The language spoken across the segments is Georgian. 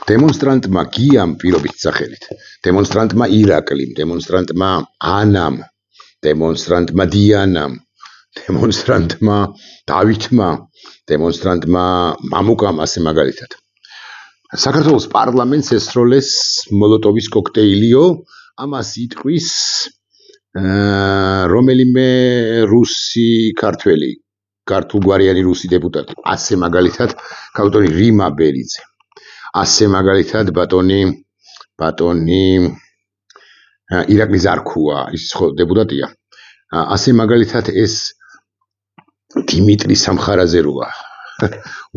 დემონსტრანტმა გიამ პირობით სახელით, დემონსტრანტმა ირაკლიმ, დემონსტრანტმა ანამ, დემონსტრანტმა დიანამ, დემონსტრანტმა დავითმა, დემონსტრანტმა მამუკამ ასე მაგალითად. საქართველოს პარლამენტს ესროლეს მოლოტოვის კოქტეილიო, ამას იტყვის რომელიმე რუსი ქართველი, ქართულგვარიანი რუსი დეპუტატი, ასე მაგალითად ქალბატონი რიმა ბერიძე, ასე მაგალითად ბატონი ირაკლი ზარქუა, ის ხო დეპუტატია, ასე მაგალითად ეს დიმიტრი სამხარაძეროა,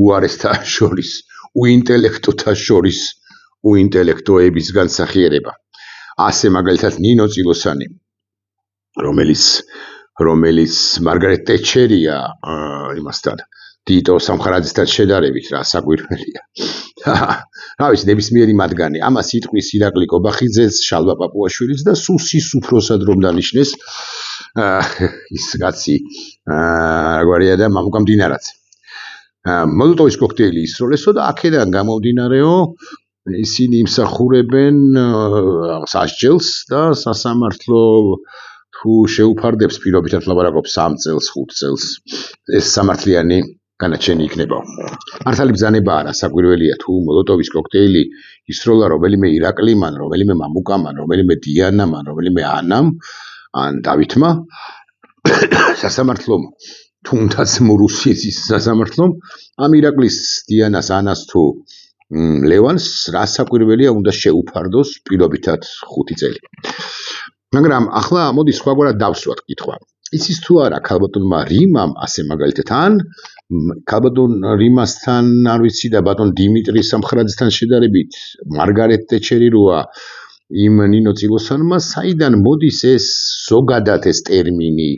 უარესთა შორის, უინტელექტოთა შორის, უინტელექტოების განსახიერება, ასე მაგალითად ნინო წილოსანი, რომელიც მარგარეტ ტეჩერია იმასთან დიტო სამხარაძესთან შედარებით რა საკვირველია. რა ვიცი, ნებისმიერი მათგანი ამას იტყვის ირაკლი კობახიძეც, შალვა პაპუაშვილიც და სუსის უფროსად რომ დანიშნეს ის კაცი რაგვარია და მამუკა მდინარაძე. მოლოტოვის კოქტეილი ისროლესო და აქედან გამომდინარეო ისინი იმსახურებენ სასჯელს და სასამართლო თუ შეუფარდებს პირობითად ლაპარაკობს 3 წელს, 5 წელს ეს სამართლიანი განაჩენი იქნებაო. მართალი ბრძანებაა რა საკვირველია თუ მოლოტოვის კოქტეილი ისროლა რომელიმე ირაკლიმან, რომელიმე მამუკამან, რომელიმე დიანამან, რომელიმე ანამ ან დავითმა სასამართლომ თუნდაც რუსეთის სასამართლომ ამ ირაკლის დიანას ანას თუ ლევანს რა საკვირველია უნდა შეუფარდოს პირობითად 5 წელი. მაგრამ ახლა მოდი სხვაგვარად დავსვათ კითხვა. იცის თუ არა ქალბატონმა რიმამ ასე მაგალითად ან ქალბატონ რიმასთან არ ვიცი და ბატონ დიმიტრი სამხარაძესთან შედარებით მარგარეტ ტეჩერი როა იმ ნინო წილოსანმა საიდან მოდის ეს ზოგადად ეს ტერმინი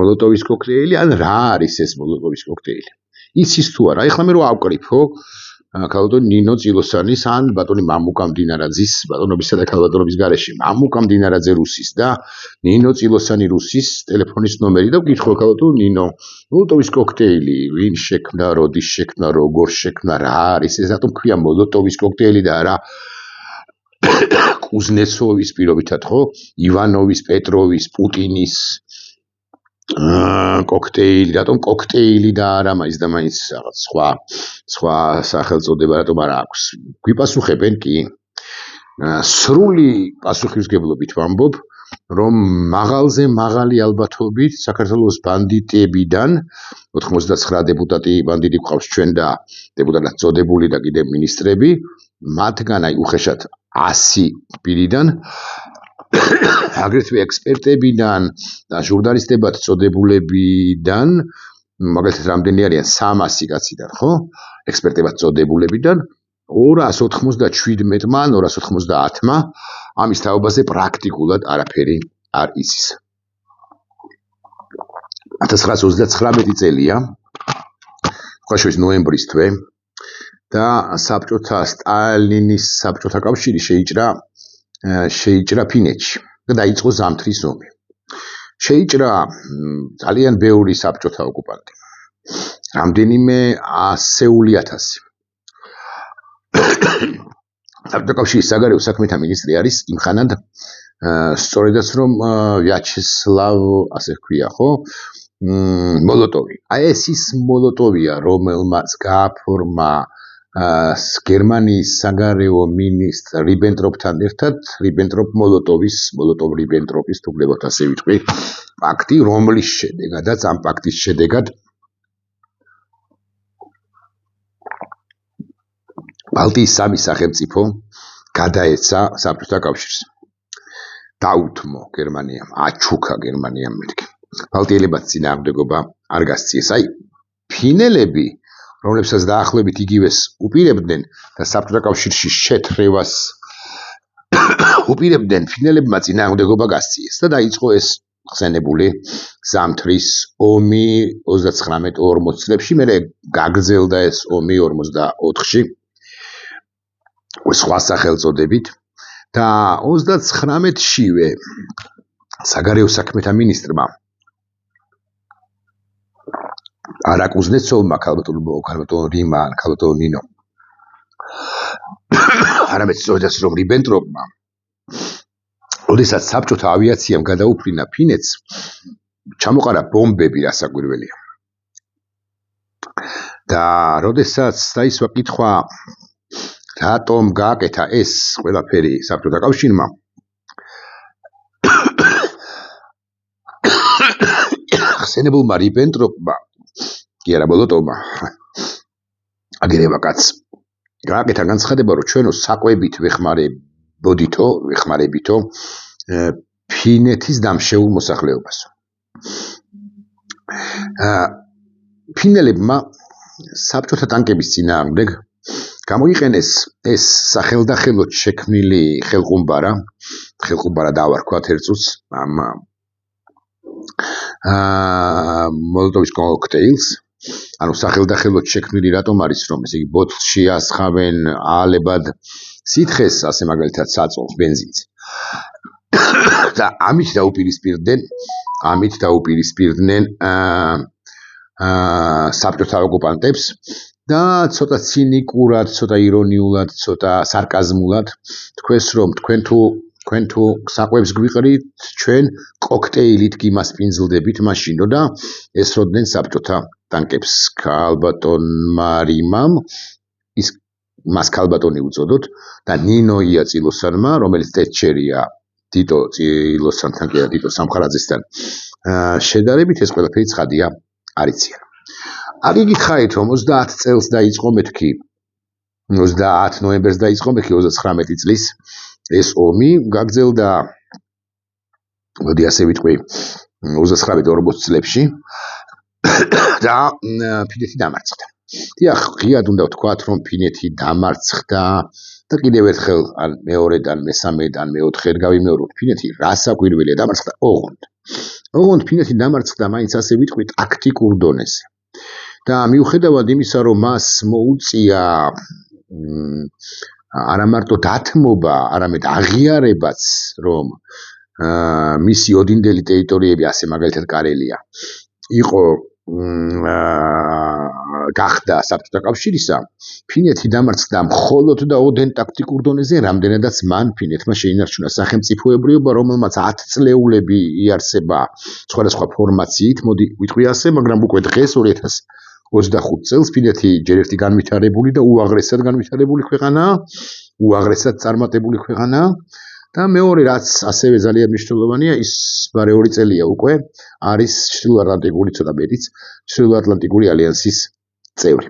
მოლოტოვის კოქტეილი ან რა არის ეს მოლოტოვის კოქტეილი. იცის თუ არა, ეხლა მე რო ავკრიფო ქალბატონ ნინო წილოსანის ან ბატონი მამუკა მდინარაძის ბატონობისა და ქალბატონობის გარეშე მამუკა მდინარაძე რუსის და ნინო წილოსანი რუსის ტელეფონის ნომერი და ვკითხო ქალბატონ ნინო მოლოტოვის კოქტეილი ვინ შექმნა, როდის შექმნა, როგორ შექმნა, რა არის ეს რატომ ქვია მოლოტოვის კოქტეილი და არა კუზნეცოვის პირობითად ხო ივანოვის, პეტროვის, პუტინის კოქტეილი, რატომ კოქტეილი და არა მაინც და მაინც რაღაც სხვა სახელწოდება რატომ არ აქვს. გვიპასუხებენ კი სრული პასუხისმგებლობით ვამბობ, რომ მაღალზე მაღალი ალბათობით საქართველოს ბანდიტებიდან 99 დეპუტატი ბანდიტი გვყავს ჩვენ და დეპუტატად წოდებული და კიდევ მინისტრები, მათგან აი უხეშად 100 პირიდან აგრეთვე ექსპერტებიდან და ჟურნალისტებად წოდებულებიდან მაგალითად რამდენი არიან 300 კაციდან ხო ექსპერტებად წოდებულებიდან 297-მა ან 290-მა ამის თაობაზე პრაქტიკულად არაფერი არ იცის. 1939 წელია ხოშვის ნოემბრის თვე და სტალინის საბჭოთა კავშირი შეიჭრა ფინეთში და დაიწყო ზამთრის ომი. შეიჭრა ძალიან ბევრი საბჭოთა ოკუპანტი. რამდენიმე 100,000. საბჭოთა კავშირის საგარეო საქმეთა მინისტრი არის იმხანად სწორედაც რომ ვიაჩესლავ ასე ჰქვია ხო მოლოტოვი. აი ეს ის მოლოტოვია რომელმაც გააფორმა გერმანიის საგარეო მინისტრ რიბენტროპთან ერთად მოლოტოვ-რიბენტროპის თუ გლებოთ ასე ვიტყვი პაქტი, რომლის შედეგადაც ამ პაქტის შედეგად ბალტიის 3 სახელმწიფო გადაეცა საბჭოთა კავშირს. დაუთმო გერმანიამ, აჩუქა გერმანიამ მეთქი. ბალტიელებად წინააღმდეგობა არ გასწიეს. აი ფინელები რომლებსაც დაახლოებით იგივეს უპირებდნენ და საბჭოთა კავშირში შეთრევას უპირებდნენ, ფინელებმა წინააღმდეგობა გასწიეს და დაიწყო ეს ხსენებული ზამთრის ომი 39-40 წლებში, მერე გაგრძელდა ეს ომი 44-ში სხვა სახელწოდებით და 39-შივე საგარეო საქმეთა მინისტრმა არა კუზნეცოვმა ქალბატონ რიმან, ქალბატონ ნინო არამედ სწორედაც რომ რიბენტროპმა როდესაც საბჭოთა ავიაციამ გადაუფრინა ფინეთს ჩამოყარა ბომბები რასაკვირველია და როდესაც დაისვა კითხვა რატომ გააკეთა ეს ყველაფერი საბჭოთა კავშირმა ხსენებულმა რიბენტროპმა კი არა მოლოტოვმა აგერევა კაც გააკეთა განცხადება რომ ჩვენო საკვებით ვეხმარებითო ფინეთის დამშეულ მოსახლეობას ფინელებმა საბჭოთა ტანკების წინააღმდეგ გამოიყენეს ეს სახელდახელოდ შექმნილი ხელყუმბარა დავარქვათ ერთ წუთს ამ მოლოტოვის კოქტეილს ანუ სახელდახელოდ შექმნილი რატომ არის რომ ესე იგი ბოთლში ასხავენ აალებად სითხეს ასე მაგალითად საწოლს ბენზინს და ამით დაუპირისპირდნენ საბჭოთა ოკუპანტებს და ცოტა ცინიკურად, ცოტა ირონიულად, ცოტა სარკაზმულად თქვენს რომ თქვენ თუ საკვებს გვიყრით, ჩვენ კოქტეილით გიმასპინძლდებით მაშინო და ესროდნენ საბჭოთა ტანკებს ქალბატონმა რიმამ ის მას ქალბატონი უწოდოთ და ნინო იაწილოსანმა რომელიც ტეტჩერია ტიტო წილოსანთან და ტიტო სამხარაძესთან შედარებით ეს ყველაფერი ცხადია არ იციან. არ იგითხარით რომ 30 წელს დაიწყო მეთქი 30 ნოემბერს დაიწყო მეთქი 39 წლის ეს ომი გაგრძელდა მოდი ასე ვიტყვი 39-40 წლებში და ფინეთი დამარცხდა. დიახ, ღიად უნდა ვთქვათ რომ ფინეთი დამარცხდა და კიდევ ერთხელ ან მეორედ ან მესამედ ან მეოთხედ გავიმეოროთ ფინეთი რასაკვირველია დამარცხდა ოღონდ ფინეთი დამარცხდა მაინც ასე ვიტყვი ტაქტიკურ დონეზე და მიუხედავად იმისა რომ მას მოუწია არა მარტო დათმობა არამედ აღიარებაც რომ მისი ოდინდელი ტერიტორიები ასე მაგალითად კარელია იყო გახდა საბჭოთა კავშირისა ფინეთი დამარცხდა მხოლოდ და ოდენ ტაქტიკურ დონეზე რამდენადაც მან ფინეთმა შეინარჩუნა სახელმწიფოებრიობა რომელმაც 10 წლეულები იარსება სხვადასხვა ფორმაციით მოდი ვიტყვი ასე მაგრამ უკვე დღეს 2025 წელს ფინეთი ჯერ ერთი განვითარებული და უაღრესად განვითარებული ქვეყანაა უაღრესად წარმატებული ქვეყანაა და მეორე რაც ასევე ძალიან მნიშვნელოვანია ის ბარე 2 წელია უკვე არის ჩრდილოატლანტიკური ცოტა მეტიც ჩრდილოატლანტიკური ალიანსის წევრი.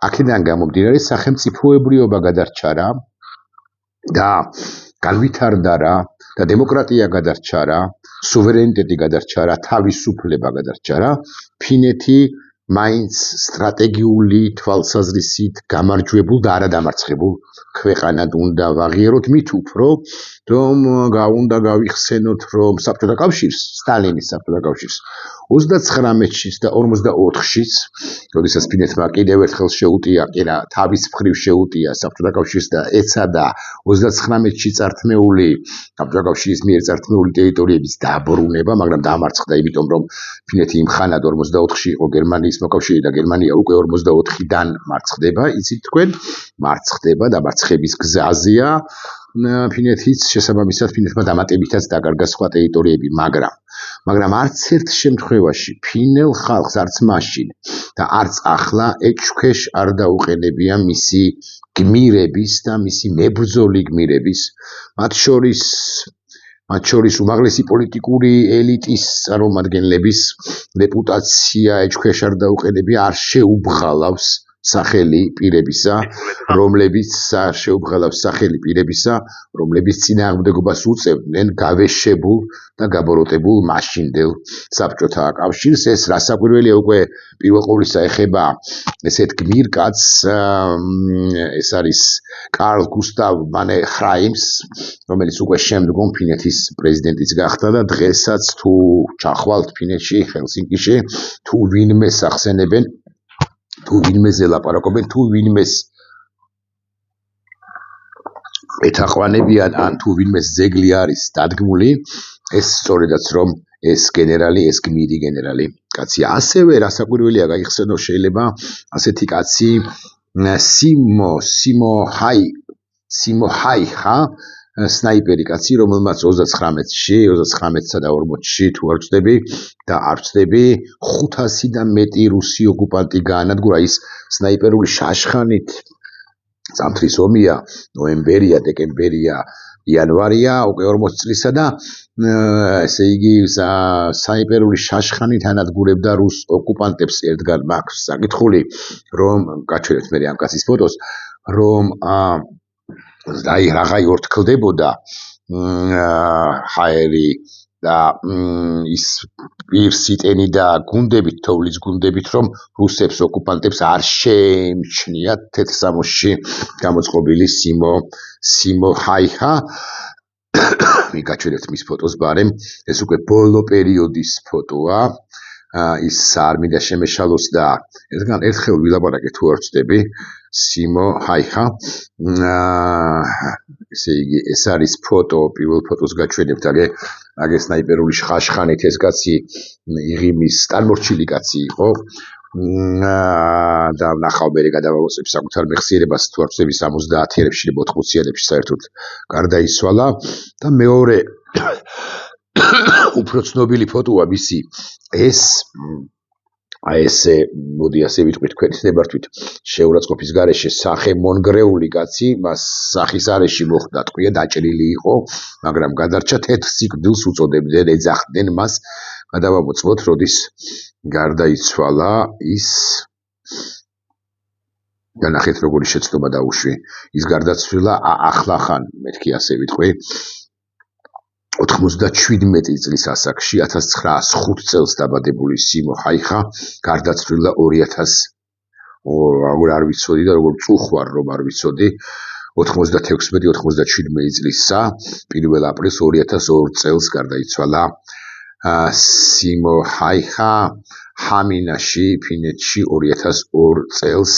აქედან გამომდინარე სახელმწიფოებრიობა გადარჩა რა და განვითარდა რა და დემოკრატია გადარჩა რა სუვერენიტეტი გადარჩა რა თავისუფლება გადარჩა რა ფინეთი მაინც სტრატეგიული თვალსაზრისით გამარჯვებულ და არა დამარცხებულ ქვეყანად უნდა ვაღიაროთ მით უფრო რომ უნდა გავიხსენოთ რომ საბჭოთა კავშირს სტალინის საბჭოთა კავშირს 39-შიც და 44-შიც როდესაც ფინეთმა კიდევ ერთხელ შეუტია კი რა თავის მხრივ შეუტია საბჭოთა კავშირს და ეცადა 39-ში წართმეული საბჭოთა კავშირის მიერ წართმეული ტერიტორიების დაბრუნება მაგრამ დამარცხდა იმიტომ რომ ფინეთი იმ ხანად 44-ში იყო გერმანიის მოკავშირე და გერმანია უკვე 44-დან მარცხდება იცით თქვენ მარცხდება დამარცხების გზაზეა ფინეთის შესაბამისად ფინეთმა დამატებითაც დაკარგა სხვა ტერიტორიები მაგრამ არც ერთ შემთხვევაში ფინელ ხალხს არც მაშინ და არც ახლა ეჭქვეშ არ დაუყენებია მისი გმირების და მისი მებრძოლი გმირების მათ შორის უმაღლესი პოლიტიკური ელიტის წარმომადგენლების რეპუტაცია ეჭქვეშ არ დაუყენებია არ შეუბღალავს სახელი პირებისა რომლებიც წინააღმდეგობას უწევდნენ გავეშებულ და გაბოროტებულ მაშინდელ საბჭოთა კავშირს ეს რასაკვირველია უკვე პირველ ყოვლისა ეხება ესეთ გმირ კაცს ეს არის კარლ გუსტავ მანერჰაიმს რომელიც უკვე შემდგომ ფინეთის პრეზიდენტიც გახდა და დღესაც თუ ჩახვალთ ფინეთში ჰელსინკიში თუ ვინმეს ახსენებენ თუ ვინმეზე ლაპარაკობენ თუ ვინმეს ეთაყვანებიან ან თუ ვინმეს ძეგლი არის დადგმული ეს სწორედაც რომ ეს გენერალი ეს გმირი გენერალი კაცია ასევე რასაკვირველია გაიხსენო შეიძლება ასეთი კაცი სიმო ჰაიხა სნაიპერი კაცი, რომელმაც 39-სა და 40-ში თუ არ ვწდები და არ ვწდები 500-დან მეტი რუსი ოკუპანტი გაანადგურა. ის სნაიპერული შაშხანით ზამთრის ომია, ნოემბერია, დეკემბერია, იანვარია, უკვე 40 წლისა და ესე იგი სნაიპერული შაშხანით ანადგურებდა რუს ოკუპანტებს. ერთგან მაქვს საკითხული, რომ გაჩვენებთ მე ამ კაცის ფოტოს, რომ რაღაცა ორთქლდებოდა ჰაერი და ის პირს იტენიდა გუნდებით, თოვლის გუნდებით, რომ რუსებს ოკუპანტებს არ შეემჩნიათ თეთრსამოსში გამოწყობილი სიმო ჰაიხა. მიგაჩვენებთ მის ფოტოს ბარემ, ეს უკვე ბოლო პერიოდის ფოტოა. ის არ მინდა შემეშალოს და ერთხელ ვილაპარაკე თუ არ ვწდები სიმო ჰაიხა. ესე იგი ეს არის ფოტო, პირველ ფოტოს გაჩვენებთ აგე სნაიპერული შაშხანით ეს კაცი იღიმის სტანმორჩილი კაცი იყო. და ნახავ მე გადავავოცებ საკუთარ მეხსიერებას თუ არ ვწდები 70-იანებში და 80-იანებში საერთოდ გარდაიცვალა და მეორე უფრო ცნობილი ფოტოა მისი ეს ესე მოდი ასე ვიტყვით ქვეთის ნებართვით შეურაცხყოფის გარეშე სახე მონგრეული კაცი, მას სახის არეში მოხვდა ტყვია, დაჭრილი იყო, მაგრამ გადარჩა თეთრ სიკვდილს უწოდებდნენ, ეძახდნენ მას. გადავამოწმოთ, როდის გარდაიცვალა ის და ნახეთ როგორი შეცდომა დაუშვი. ის გარდაცვლილა ახლახან, მეთქი ასე ვიტყვი 97 წლის ასაკში, 1905 წელს დაბადებული სიმო ჰაიხა გარდაცვლილა 2000 არ ვიცოდი და როგორ წუხვარ რომ არ ვიცოდი 96-97 წლისა 1 აპრილს 2002 წელს გარდაიცვალა სიმო ჰაიხა ჰამინაში, ფინეთში 2002 წელს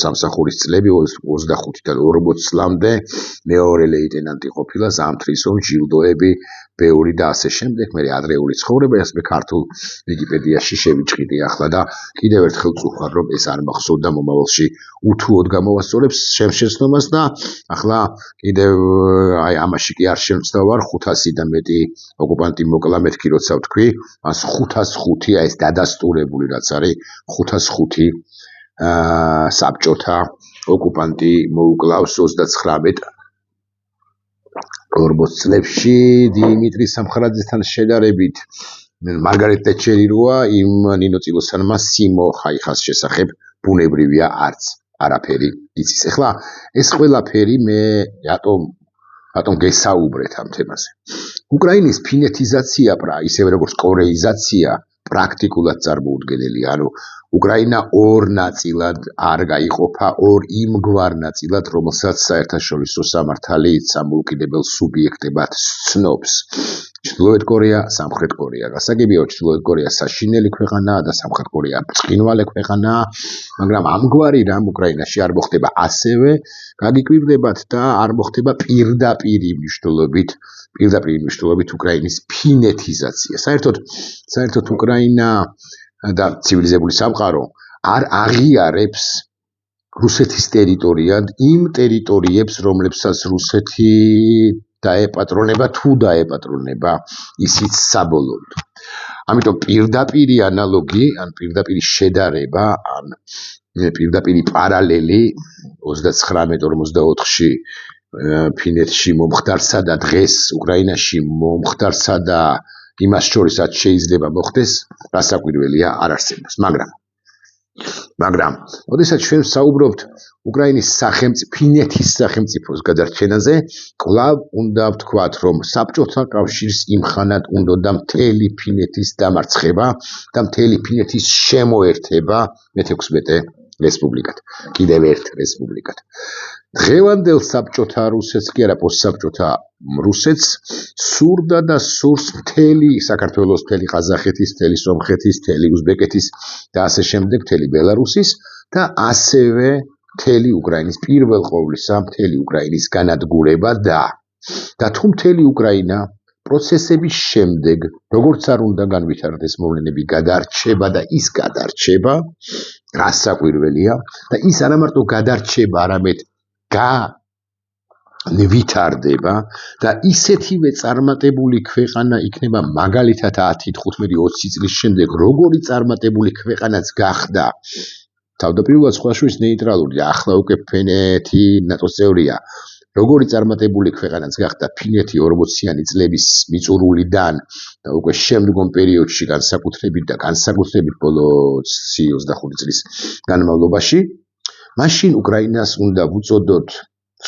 სამსახურის წლები 25-დან 40 წლამდე მეორე ლეიტენანტი ყოფილა, ზამთრის ომში ჯილდოები, ბევრი და ასე შემდეგ. მე ადრეული ცხოვრება, ეს მე ქართულ ვიკიპედიაში შევიჭყიდი ახლა და კიდევ ერთხელ წუხარ, რომ ეს არ მახსოვდა მომავალში უთუოდ გამოვასწორებს შემშეცნობას და ახლა კიდევ აი ამაში კი არ შემცდავარ 500-დან მეტი ოკუპანტი მოკლა მეთქი როცა ვთქვი, მას 505 ეს დადასტურებული რაც არის 505 საბჭოთა ოკუპანტი მოუკლავს 39-40 წლებში დიმიტრი სამხარაძესთან შედარებით მარგარეტ ტეტჩერი როა იმ ნინო წილოსანმა სიმო ჰაიხას შესახებ ბუნებრივია არც არაფერი იცის. ეხლა ეს ყველაფერი მე რატომ გესაუბრეთ ამ თემაზე. უკრაინის ფინეთიზაცია, ისევე როგორც კორეიზაცია პრაქტიკულად წარმოუდგენელია. ანუ უკრაინა ორ ნაწილად არ გაიყოფა, ორ იმგვარ ნაწილად, რომელსაც საერთაშორისო სამართალი სამოუკიდებელ სუბიექტებად ცნობს. ჩრდილოეთ კორეა, სამხრეთ კორეა. გასაგებია, ჩრდილოეთ კორეა საშინელი ქვეყანაა და სამხრეთ კორეა ბრწყინვალე ქვეყანაა, მაგრამ ამგვარი რამ უკრაინაში არ მოხდება ასევე, გაგიკვირდებათ და არ მოხდება პირდაპირი მნიშვნელობით უკრაინის ფინეთიზაცია. საერთოდ უკრაინა და ცივილიზებული სამყარო არ აღიარებს რუსეთის ტერიტორიად იმ ტერიტორიებს, რომლებსაც რუსეთი დაეპატრონება თუ დაეპატრონება ისიც საბოლოოდ. ამიტომ პირდაპირი ანალოგი, ან პირდაპირი შედარება, ან პირდაპირი პარალელი 39-44-ში ფინეთში მომხდარსა და დღეს უკრაინაში მომხდარსა და იმას შორისაც შეიძლება მოხდეს, რასაკვირველია არ არსებობს. მაგრამ, ოდესაც ჩვენ საუბრობთ უკრაინის ფინეთის სახელმწიფოს გადარჩენაზე, კვლავ უნდა ვთქვათ, რომ საბჭოთა კავშირს იმხანად უნდოდა მთელი ფინეთის დამარცხება და მთელი ფინეთის შემოერთება მე-16 რესპუბლიკად, კიდევ ერთ რესპუბლიკად. დღევანდელ საბჭოთა რუსეთს კი არა, პოსტსაბჭოთა რუსეთს სურდა და სურს მთელი საქართველოს, მთელი ყაზახეთის, მთელი სომხეთის, მთელი უზბეკეთის და ასე შემდეგ, მთელი ბელარუსის და ასევე მთელი უკრაინის, პირველ ყოვლისა მთელი უკრაინის განადგურება და თუ მთელი უკრაინა პროცესების შემდეგ, როგორც არ უნდა განვითარდეს მოვლენები, გადარჩება და ის გადარჩება, რას საკვირველია და ის არა მარტო გადარჩება, არამედ ვითარდება და ისეთივე წარმატებული ქვეყანა იქნება მაგალითად 10, 15, 20 წლის შემდეგ, როგორი წარმატებული ქვეყანაც გახდა. თავდაპირველად სხვა შორის ნეიტრალური, ახლა უკვე ფინეთი ნატოს წევრია. როგორი წარმატებული ქვეყანაც გახდა ფინეთი 40-იანი წლების მიწურულიდან და უკვე შემდგომ პერიოდში განსაკუთრებით ბოლო 25 წლის განმავლობაში, მაშინ უკრაინას უნდა ვუწოდოთ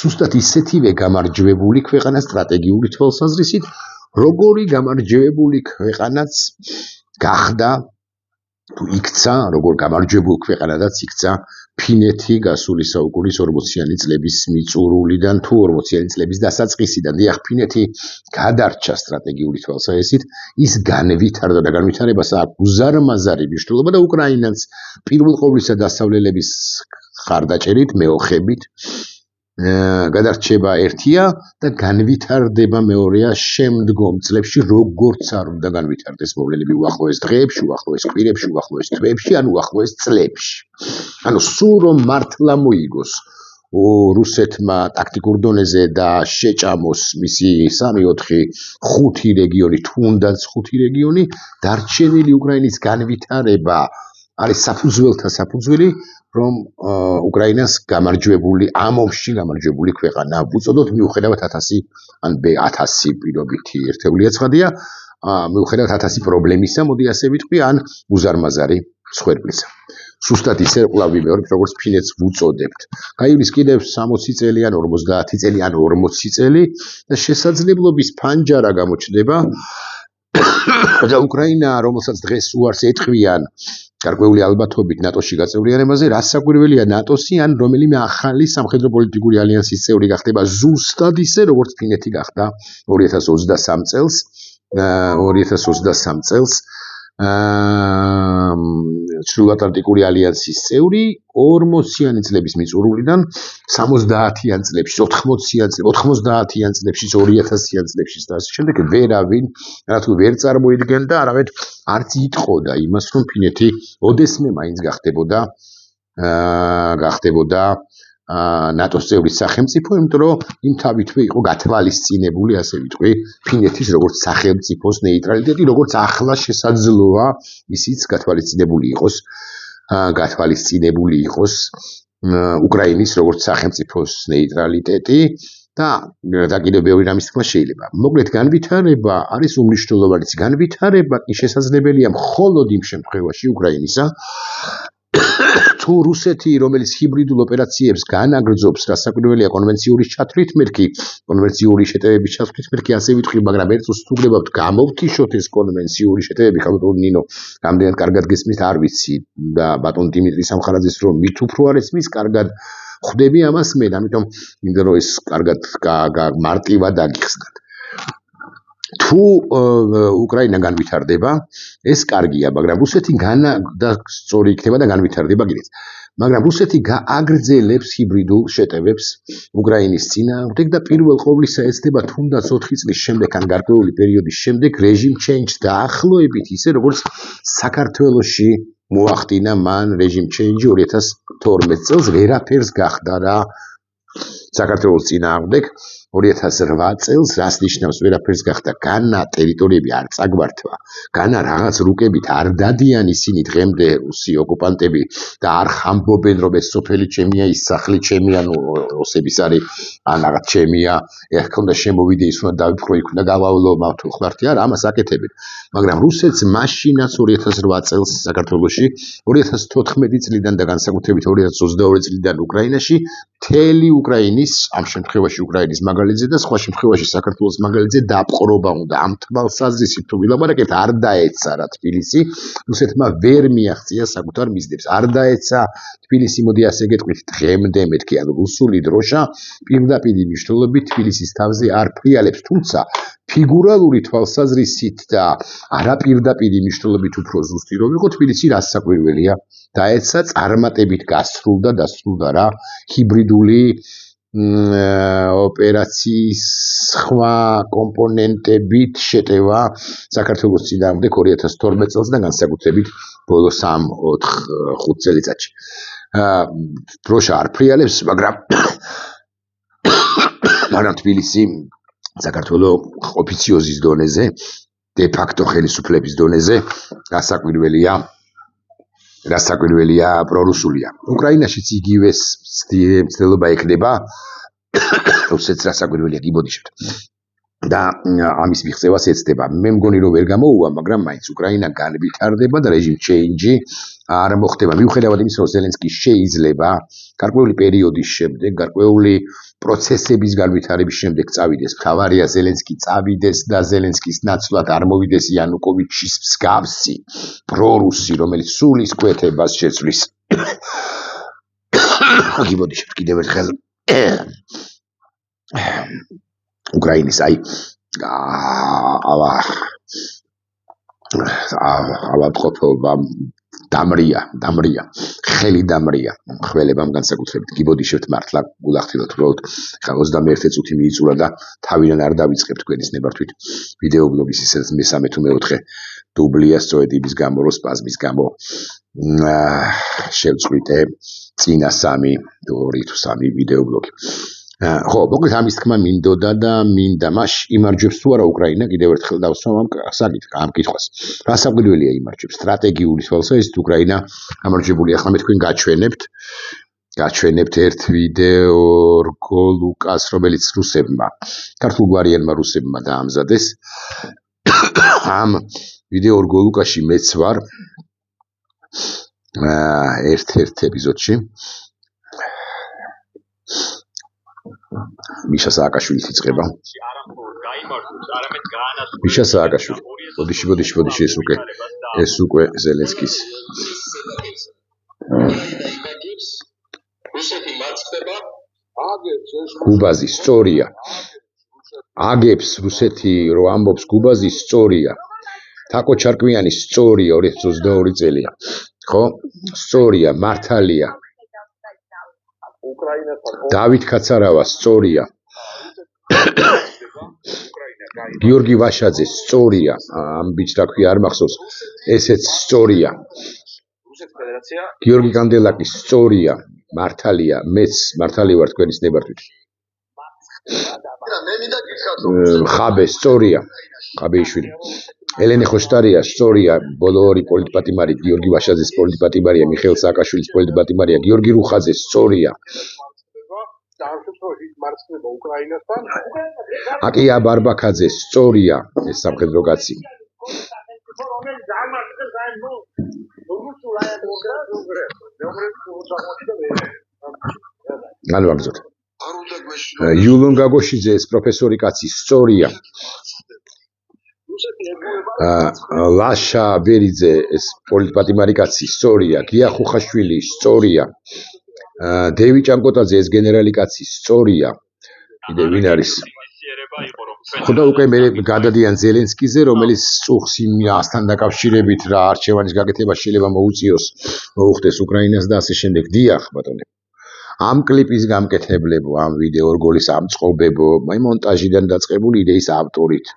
სუსტად ისეთივე გამარჯვებული ქვეყანა სტრატეგიული თვალსაზრისით, როგორი გამარჯვებული ქვეყანაც გახდა თუ იქცა, როგორ გამარჯვებულ ქვეყანადაც იქცა ფინეთი გასული საუკუნის 40-იანი წლების მიწურულიდან თუ 40-იანი წლების დასაწყისიდან. დიახ, ფინეთი გადარჩა სტრატეგიული თვალსაზრისით, ის განვითარდა და განვითარებას აქვს უზარმაზარი მნიშვნელობა და უკრაინაც პირველ ყოვლისა დასავლელების ხარდაჭერით, მეოხებით გადარჩება ერთია და განვითარდება მეორეა შემდგომ წლებში, როგორც არ უნდა განვითარდეს მოვლენები უახლოეს დღეებში, უახლოეს კვირებში, უახლოეს თვეებში, ან უახლოეს წლებში. ანუ სულ რომ მართლა მოიგოს რუსეთმა ტაქტიკურ დონეზე და შეჭამოს მისი 3, 4, 5 რეგიონი, თუნდაც 5 რეგიონი, დარჩენილი უკრაინის განვითარება არის საფუძველთა საფუძველი, რომ უკრაინას გამარჯვებული, ამ ომში გამარჯვებული ქვეყანა ვუწოდოთ, მიუხედავად 1000 ან 1000 პირობითი ერთეულია ცხადია, მიუხედავად 1000 პრობლემისა, მოდი ასე ვიტყვი, ან უზარმაზარი მსხვერპლისა. სუსტად ისე კვლავ ვიმეორებ, როგორც ფინეთს ვუწოდებთ. გაივლის კიდევ 60 წელი ან 50 წელი ან 40 წელი და შესაძლებლობის ფანჯარა გამოჩნდება და უკრაინა, რომელსაც დღეს უარს ეტყვიან გარკვეული ალბათობით ნატოში გაწევრიანებაზე, რას საკვირველია ნატოსი ან რომელიმე ახალი სამხედრო პოლიტიკური ალიანსის წევრი გახდება ზუსტად ისე, როგორც ფინეთი გახდა 2023 წელს, ჩრდილოატლანტიკური ალიანსის წევრი 40-იანი წლების მიწურულიდან 70-იან წლებში, 90-იან წლებში, 2000-იან წლებში და ასე შემდეგ ვერავინ რა თქმა ვერ წარმოიდგენდა, არამედ არც იტყოდა იმას, რომ ფინეთი ოდესმე მაინც გახდებოდა ნატოს წევრის სახელმწიფო, იმიტომ რომ იმ თავითვე იყო გათვალისწინებული, ასე ვიტყვი, ფინეთის როგორც სახელმწიფოს ნეიტრალიტეტი, როგორც ახლა შესაძლოა ისიც გათვალისწინებული იყოს უკრაინის როგორც სახელმწიფოს ნეიტრალიტეტი და კიდევ ბევრი რამის თქმა შეიძლება. მოკლედ, განვითარება არის უმნიშვნელოვანესი. განვითარება კი შესაძლებელია მხოლოდ იმ შემთხვევაში უკრაინისა, თუ რუსეთი, რომელიც ჰიბრიდულ ოპერაციებს განაგრძობს, რასაკვირველია კონვენციური ჩათვლით მერქი, კონვენციური შეტევების ჩათვლით მერქი, ასე ვიტყვი, მაგრამ ერთ წუთს თუ გნებავთ გამოვთიშოთ ეს კონვენციური შეტევები, ხალხო ნინო, რამდენად კარგად გესმის, არ ვიცი და ბატონ დიმიტრი სამხარაძის რომ მით უფრო არ ესმის, კარგად ხვდები ამას მე, ამიტომ მინდა რომ ეს კარგად მარტივად აგიხსნათ. თუ უკრაინა განვითარდება, ეს კარგია, მაგრამ რუსეთი სწორი იქნება და განვითარდება კიდეც. მაგრამ რუსეთი გააგრძელებს ჰიბრიდულ შეტევებს უკრაინის წინააღმდეგ და პირველ ყოვლისა ეცდება თუნდაც 4 წლის შემდეგ ან გარკვეული პერიოდის შემდეგ რეჟიმ ჩენჯს დაახლოებით ისე, როგორც საქართველოში მოახდინა მან რეჟიმ ჩენჯი 2012 წელს, ვერაფერს გახდა რა საქართველოს წინააღმდეგ 2008 წელს, რას ნიშნავს ვერაფერს გახდა, განა ტერიტორიები არ წაგვართვა, განა რაღაც რუკებით არ დადიან ისინი დღემდე რუსი ოკუპანტები და არ ხამბობენ, რომ ეს სოფელი ჩემია, ის სახლი ჩემია, ნუ რუსების არის ან რაღაც ჩემია, ეხ ქონდა შემოვიდე ის უნდა დავიფრო, იქ უნდა გავავლო, მათო ხლართი არ, ამას აკეთებენ. მაგრამ რუსეთს მაშინაც 2008 წელს საქართველოში, 2014 წლიდან და განსაკუთრებით 2022 წლიდან უკრაინაში მთელი უკრაინის, ამ შემთხვევაში უკრაინის მაგალითზე და სხვა შემთხვევაში საქართველოს მაგალითზე დაპყრობა უნდა. ამ თვალსაზრისით თუ ვილაპარაკებთ, არ დაეცა რა თბილისი, რუსეთმა ვერ მიაღწია საკუთარ მიზნებს. არ დაეცა თბილისი, მოდი ასე გეტყვით, დღემდე მეთქი, ანუ რუსული დროშა პირდაპირი მნიშვნელობით თბილისის თავზე არ ფრიალებს, თუმცა ფიგურალური თვალსაზრისით და არაპირდაპირი მნიშვნელობით უფრო ზუსტი რომ იყო, თბილისი რას საკვირველია, დაეცა წარმატებით დასრულდა რა ჰიბრიდული ოპერაციის სხვა კომპონენტებით შეტევა საქართველოს წინააღმდეგ 2012 წელს და განსაკუთრებით ბოლო 3-4-5 წელიწადში. დროშა არ ფრიალებს, მაგრამ თბილისი საქართველოს ოფიციოზის დონეზე, de facto ხელისუფლების დონეზე გასაკვირველია პრორუსულია. უკრაინაშიც იგივე მცდელობა ექნება რუსეთს გასაკვირველია გიბოდიშებთ. და ამის მიღწევას ეცდება. მე მგონი რომ ვერ გამოუვა, მაგრამ მაინც უკრაინა განვითარდება და რეჟიმ ჩეინჯი არ მოხდება. მიუხედავად იმისა, რომ ზელენსკი შეიძლება გარკვეული პერიოდის შემდეგ, გარკვეული პროცესების განვითარების შემდეგ წავიდეს. მთავარია ზელენსკი წავიდეს და ზელენსკის ნაცვლად არ მოვიდეს იანუკოვიჩის მსგავსი პრორუსი, რომელიც სულის კვეთებას შეცვლის. გიბოდიშებთ კიდევ ერთხელ უკრაინის ავადმყოფობა დამრია, ხელი დამრია, ხველებამ განსაკუთრებით გიბოდიშებთ მართლა გულახდილოთ უბრალოდ ხა 21 წუთი მიიწურა და თავიდან არ დავიწყებ თქვენის ნებართვით ვიდეო ბლოგის ისეთ მესამე თუ მეოთხე დუბლია სწორედ იმის გამო რომ სპაზმის გამო შევწყვიტე წინა 2 თუ 3 ვიდეო ბლოგი. ხო, მოკლედ ამის თქმა მინდოდა და მინდა მაშ იმარჯვებს თუ არა უკრაინა კიდევ ერთხელ დავსვამ ამ კითხვას. რა საკვირველია იმარჯვებს? სტრატეგიული თვალსაზრისით უკრაინა გამარჯვებული. ახლა მე თქვენ გაჩვენებთ ერთ ვიდეო რგოლუკას, რომელიც რუსებმა, ქართულგვარიანმა რუსებმა დაამზადეს. ამ ვიდეო რგოლუკაში მეც ვარ ერთ ეპიზოდში. მიშა სააკაშვილით იწყება. მიშა სააკაშვილი. ბოდიში ეს უკვე ზელენსკის. გუბაზი სწორია. აგებს რუსეთი რო ამბობს გუბაზი სწორია. თაკო ჩარკვიანი სწორია 2022 წელია. ხო? სწორია, მართალია. დავით კაცარავა სწორია. გიორგი ვაშაძე სწორია. ამ ბიჭს რა ქვია არ მახსოვს. ესეც სწორია. გიორგი კანდელაკი სწორია. მართალია, მეც მართალი ვარ თქვენის ნებართვით. ხაბე სწორია. ხაბეიშვილი. ელენე ხოშტარია სწორია. ბოლო ორი პოლიტპატიმარი გიორგი ვაშაძეს პოლიტპატიმარია, მიხეილ სააკაშვილის პოლიტპატიმარია, გიორგი რუხაძე სწორია. აკია ბარბაკაძე სწორია, ეს სამხედრო კაცი. განვაგრძოთ. იულონ გაგოშიძე ეს პროფესორი კაცი სწორია. ლაშა ბერიძე ეს პოლიტპატიმარი კაცი სწორია. გია ხუხაშვილი სწორია. დევი ჭანკოტაძე ეს გენერალი კაცი სწორია. კიდე ვინ არის? ხოდა უკვე მე გადადიან ზელენსკიზე, რომელიც წუხს იმასთან დაკავშირებით რა არჩევანის გაკეთება შეიძლება მოუწიოს, მოუხდეს უკრაინას და ასე შემდეგ. დიახ, ბატონო. ამ კლიპის გამკეთებლებო, ამ ვიდეო რგოლის ამწყობებო, მონტაჟიდან დაწყებული იდეის ავტორით,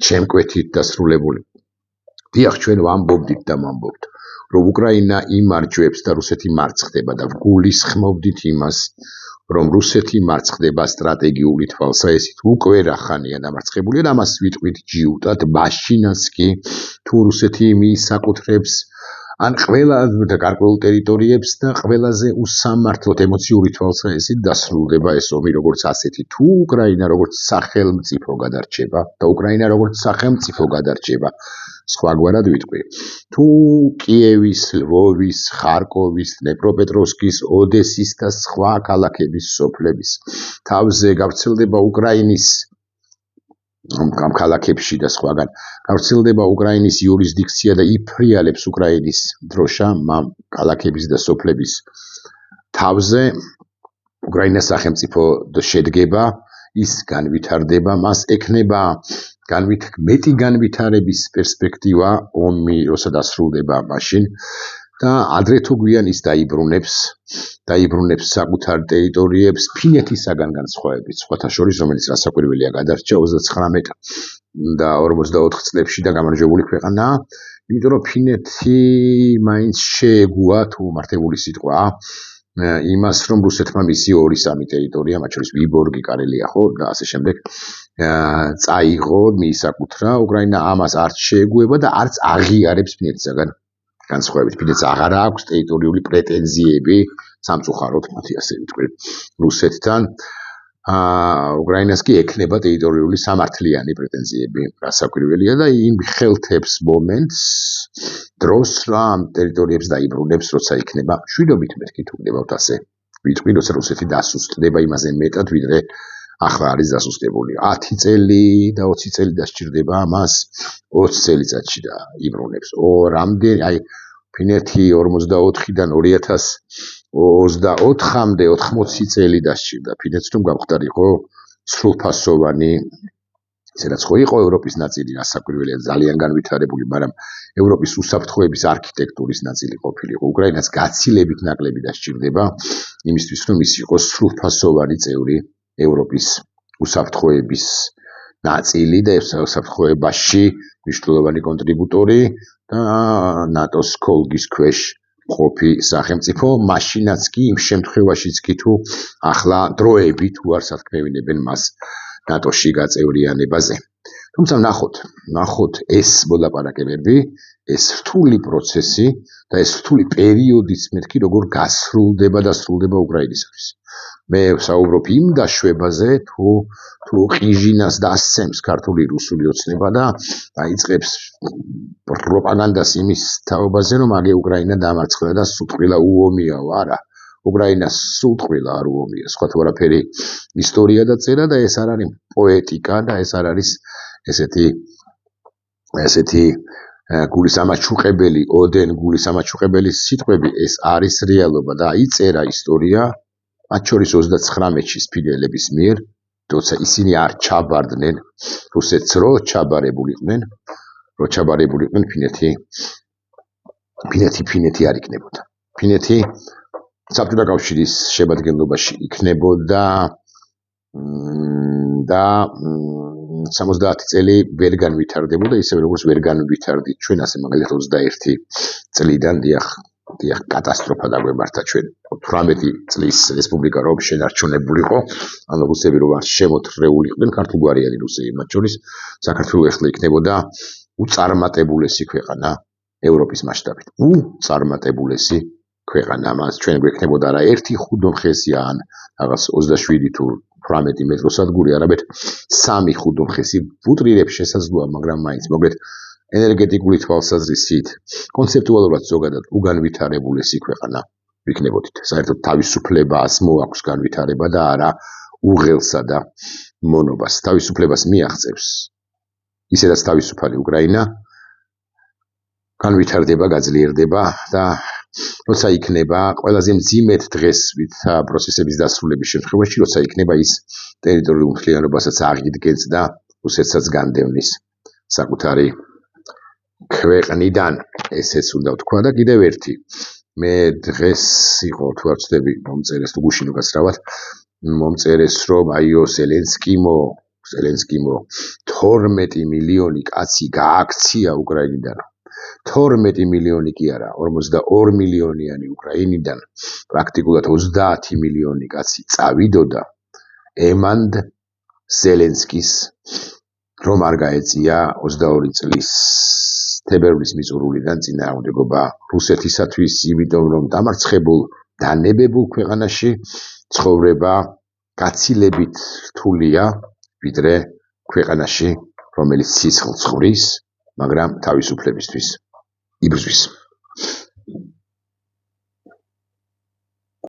შემკვეთით დასრულებული. დიახ, ჩვენ ვამბობდით და ვამბობთ, რომ უკრაინა იმარჯვებს და რუსეთი მარცხდება და ვგულისხმობდით იმას, რომ რუსეთი მარცხდება სტრატეგიული თვალსაზრისით უკვე რახანია დამარცხებული და ამას ვიტყვით ჯიუტად მაშინაც კი თუ რუსეთი მიისაკუთრებს ან ყველა გარკვეულ ტერიტორიებს და ყველაზე უსამართლოდ ემოციური თვალსაზრისით დასრულდება ეს ომი როგორც ასეთი თუ უკრაინა როგორც სახელმწიფო გადარჩება და უკრაინა როგორც სახელმწიფო გადარჩება სხვაგვარად ვიტყვი თუ კიევის, ლვოვის, ხარკოვის, დნეპროპეტროვსკის, ოდესის და სხვა ქალაქების სოფლების თავზე გავრცელდება უკრაინის ამ ქალაქებში და სხვაგან გავრცელდება უკრაინის იურისდიქცია და იფრიალებს უკრაინის დროშა ამ ქალაქების და სოფლების თავზე უკრაინას სახელმწიფო შედგება ის განვითარდება მას ექნება მეტი განვითარების პერსპექტივა ომი როცა დასრულდება მაშინ და ადრე თუ გვიან ის დაიბრუნებს საკუთარ ტერიტორიებს ფინეთისაგან განსხვავებით, სხვათა შორის, რომელიც რასაკვირველია გადარჩა 39 და 44 წლებში და გამარჯვებული ქვეყანაა, იმიტომ რომ ფინეთი მაინც შეეგუა თუ მართებული სიტყვა იმას, რომ რუსეთმა მისი 2-3 ტერიტორია, მათ შორის ვიბორგი, კარელია ხო და ასე შემდეგ წაიღო, მიისაკუთრა. უკრაინა ამას არც შეეგუება და არც აღიარებს ფინეთისაგან განსხვავებით. ფინეთს აღარ აქვს ტერიტორიული პრეტენზიები სამწუხაროდ, მათი ასე ვიტყვი, რუსეთთან. უკრაინას კი ექნება ტერიტორიული სამართლიანი პრეტენზიები, რასაკვირველია და იმ ხელთებს მომენტს დროს რა ამ ტერიტორიებს დაიბრუნებს, როცა იქნება შვიდობით მეთქი თუ გდებავთ ასე. ვიტყვი, როცა რუსეთი დასუსტდება იმაზე მეტად, ვიდრე ახლა არის დასუსტებული. 10 წელი და 20 წელი დასჭირდება მას 20 წელიწადში და იბრუნებს. რამდენი, აი ფინეთი 44-დან 2024-მდე 80 წელი დასჭირდა. ფინეთს რომ გამხდარიყო სრულფასოვანი, სადაც ხო იყო ევროპის ნაწილი, რასაკვირველია, ძალიან განვითარებული, მაგრამ ევროპის უსაფრთხოების არქიტექტურის ნაწილი ყოფილიყო. უკრაინას გაცილებით ნაკლები დასჭირდება იმისთვის, რომ ის იყოს სრულფასოვანი წევრი ევროპის უსაფრთხოების ნაწილი და უსაფრთხოებაში მნიშვნელოვანი კონტრიბუტორი და ნატოს ქოლგის ქვეშ მყოფი სახელმწიფო, მაშინაც კი იმ შემთხვევაშიც კი თუ ახლა დროები თუ არ სათქმევინებენ მას ნატოში გაწევრიანებაზე. თუმცა ნახოთ ეს მოლაპარაკებები, ეს რთული პროცესი და ეს რთული პერიოდიც მეთქი როგორ დასრულდება უკრაინისათვის. მე ვსაუბრობ იმ დაშვებაზე, თუ ყიჟინას დასცემს ქართული რუსული ოცნება და დაიწყებს პროპაგანდას იმის თაობაზე, რომ აგე უკრაინა დამარცხდა და სულთყვილა უომიაო, არა. უკრაინა სულთყვილა არ უომია, სხვა თუ არაფერი ისტორია და წერა და ეს არ არის პოეტიკა და ეს არ არის ესეთი გულისამაჩუყებელი, ოდენ გულისამაჩუყებელი სიტყვები, ეს არის რეალობა და იწერა ისტორია, მათ შორის 39-ში სფინელების მიერ, როცა ისინი არ ჩაბარდნენ რუსეთს, რო ჩაბარებულიყნენ ფინეთი არ იქნებოდა. ფინეთი საბჭოთა კავშირის შემადგენლობაში იქნებოდა და 70 წელი ვერ განვითარდებოდა, ისევე როგორც ვერ განვითარდით ჩვენ, ასე მაგალითად 21 წლიდან დიახ, კატასტროფა დაგვემართა ჩვენ 18 წლის რესპუბლიკა რომ შენარჩუნებულიყო, ანუ რუსები რომ არ შემოთრეულიყვნენ, ქართულგვარიანი რუსები, მათ შორის საქართველო ეხლა იქნებოდა უწარმატებულესი ქვეყანა ევროპის მასშტაბით. უწარმატებულესი ქვეყანა, მას ჩვენ გვექნებოდა არა ერთი ხუდომხესი ან რაღაც 27 თუ 18 მეტროსადგური, არამედ 3 ხუდომხესი ვუტრირებს შესაძლოა, მაგრამ მაინც მოგეთ ენერგეტიკული თვალსაზრისით, კონცეპტუალურად ზოგადად უგანვითარებულესი ქვეყანა ვიქნებოდით. საერთოდ თავისუფლებას მოაქვს განვითარება და არა უღელსა და მონობას. თავისუფლებას მიაღწევს ისედაც თავისუფალი უკრაინა, განვითარდება, გაძლიერდება და როცა იქნება ყველაზე მძიმედ დღეს პროცესების დასრულების შემთხვევაში, როცა იქნება ის ტერიტორიულ მთლიანობასაც აღიდგენს და რუსეთსაც განდევნის საკუთარი ქვეყნიდან, ესეც უნდა ვთქვა და კიდევ ერთი. მე დღეს იყო თუ არ ვცდები მომწერეს თუ გუშინ უკაცრავად მომწერეს რომ აიო ზელენსკიმო 12 მილიონი კაცი გააქცია უკრაინიდან. 12 მილიონი კი არა, 42 მილიონიანი უკრაინიდან პრაქტიკულად 30 მილიონი კაცი წავიდოდა ემანდ ზელენსკის რომ არ გაეწია 22 წლის თებერვლის მიწურულიდან წინააღმდეგობა რუსეთისათვის, იმიტომ რომ დამარცხებულ დანებებულ ქვეყანაში ცხოვრება გაცილებით რთულია, ვიდრე ქვეყანაში, რომელიც სისხლს ხვრიის, მაგრამ თავისუფლებისთვის იბრძვის.